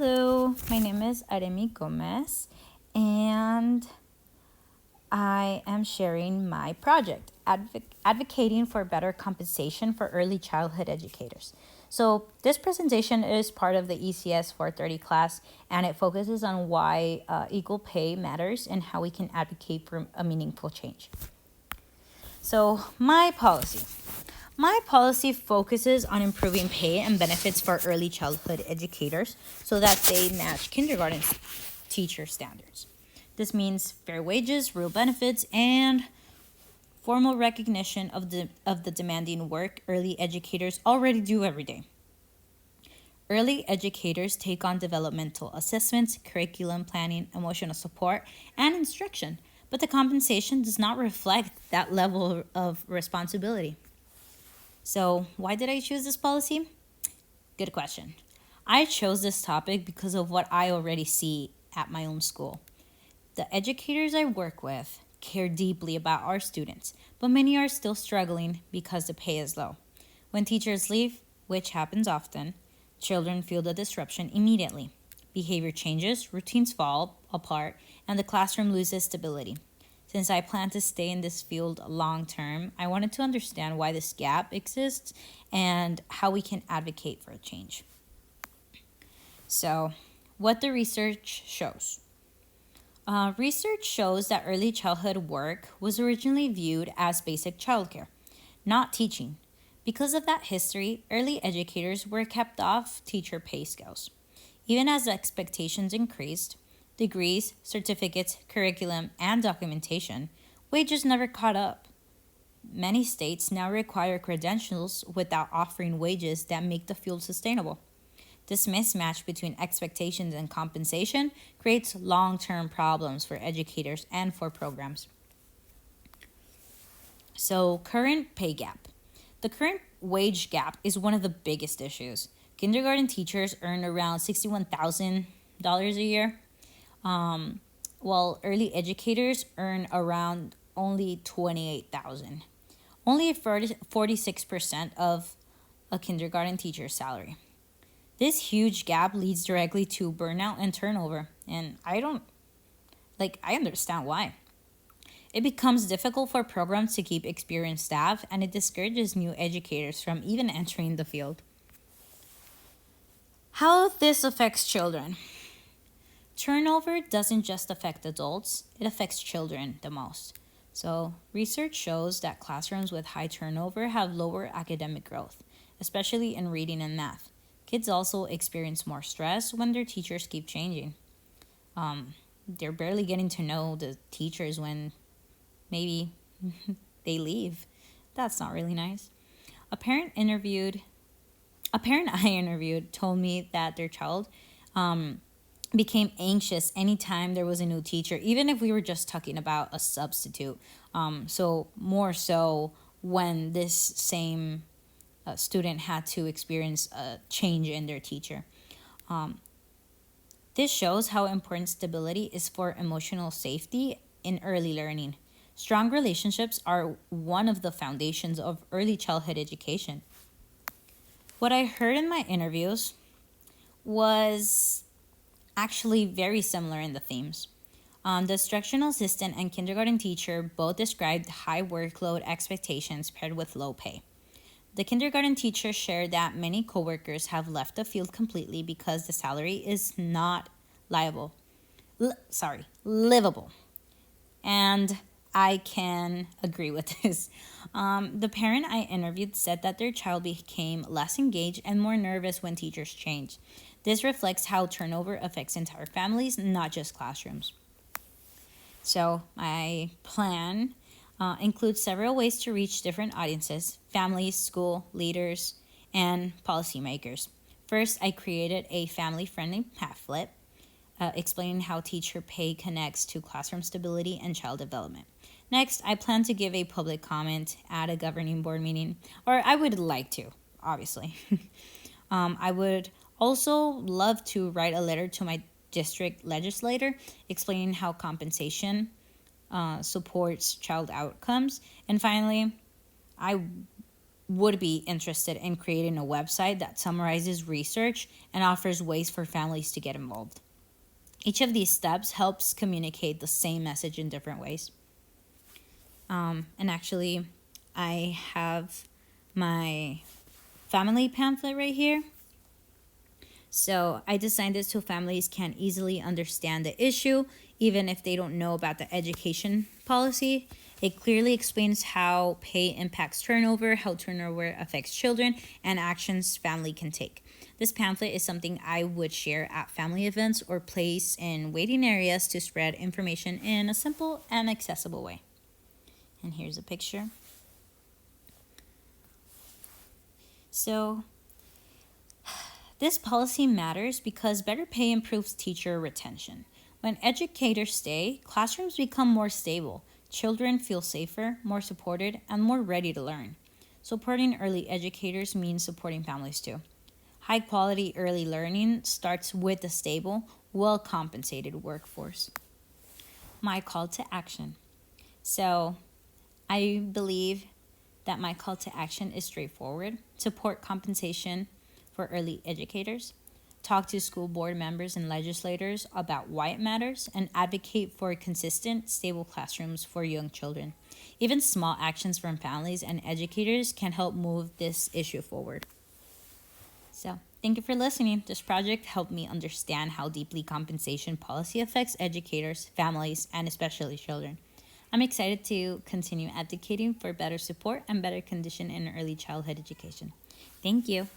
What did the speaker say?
Hello, my name is Aremi Gomez, and I am sharing my project, Advocating for Better Compensation for Early Childhood Educators. So, this presentation is part of the ECS 430 class, and it focuses on why equal pay matters and how we can advocate for a meaningful change. So, my policy. My policy focuses on improving pay and benefits for early childhood educators so that they match kindergarten teacher standards. This means fair wages, real benefits, and formal recognition of the demanding work early educators already do every day. Early educators take on developmental assessments, curriculum planning, emotional support, and instruction, but the compensation does not reflect that level of responsibility. So, why did I choose this policy? Good question. I chose this topic because of what I already see at my own school. The educators I work with care deeply about our students, but many are still struggling because the pay is low. When teachers leave, which happens often, children feel the disruption immediately. Behavior changes, routines fall apart, and the classroom loses stability. Since I plan to stay in this field long term, I wanted to understand why this gap exists and how we can advocate for a change. So, what the research shows. Research shows that early childhood work was originally viewed as basic childcare, not teaching. Because of that history, early educators were kept off teacher pay scales. Even as the expectations increased, degrees, certificates, curriculum, and documentation, wages never caught up. Many states now require credentials without offering wages that make the field sustainable. This mismatch between expectations and compensation creates long-term problems for educators and for programs. So, current pay gap. The current wage gap is one of the biggest issues. Kindergarten teachers earn around $61,000 a year, while early educators earn around only $28,000, only 46% of a kindergarten teacher's salary. This huge gap leads directly to burnout and turnover, and I understand why. It becomes difficult for programs to keep experienced staff, and it discourages new educators from even entering the field. How this affects children. Turnover doesn't just affect adults, it affects children the most. So, research shows that classrooms with high turnover have lower academic growth, especially in reading and math. Kids also experience more stress when their teachers keep changing. They're barely getting to know the teachers when maybe they leave. That's not really nice. A parent I interviewed told me that their child became anxious anytime there was a new teacher, even if we were just talking about a substitute. So more so when this same student had to experience a change in their teacher. This shows how important stability is for emotional safety in early learning. Strong relationships are one of the foundations of early childhood education. What I heard in my interviews was actually very similar in the themes. The instructional assistant and kindergarten teacher both described high workload expectations paired with low pay. The kindergarten teacher shared that many coworkers have left the field completely because the salary is not livable. And I can agree with this. The parent I interviewed said that their child became less engaged and more nervous when teachers changed. This reflects how turnover affects entire families, not just classrooms. So, my plan includes several ways to reach different audiences: families, school, leaders, and policymakers. First, I created a family-friendly pamphlet explaining how teacher pay connects to classroom stability and child development. Next, I plan to give a public comment at a governing board meeting, or I would like to, obviously. I would also love to write a letter to my district legislator explaining how compensation supports child outcomes. And finally, I would be interested in creating a website that summarizes research and offers ways for families to get involved. Each of these steps helps communicate the same message in different ways. And actually, I have my family pamphlet right here. So I designed this so families can easily understand the issue, even if they don't know about the education policy. It clearly explains how pay impacts turnover, how turnover affects children, and actions family can take. This pamphlet is something I would share at family events or place in waiting areas to spread information in a simple and accessible way. And here's a picture. So this policy matters because better pay improves teacher retention. When educators stay, classrooms become more stable. Children feel safer, more supported, and more ready to learn. Supporting early educators means supporting families too. High quality early learning starts with a stable, well compensated workforce. My call to action. So, I believe that my call to action is straightforward. Support compensation for early educators, talk to school board members and legislators about why it matters, and advocate for consistent, stable classrooms for young children. Even small actions from families and educators can help move this issue forward. So, thank you for listening. This project helped me understand how deeply compensation policy affects educators, families, and especially children. I'm excited to continue advocating for better support and better condition in early childhood education. Thank you.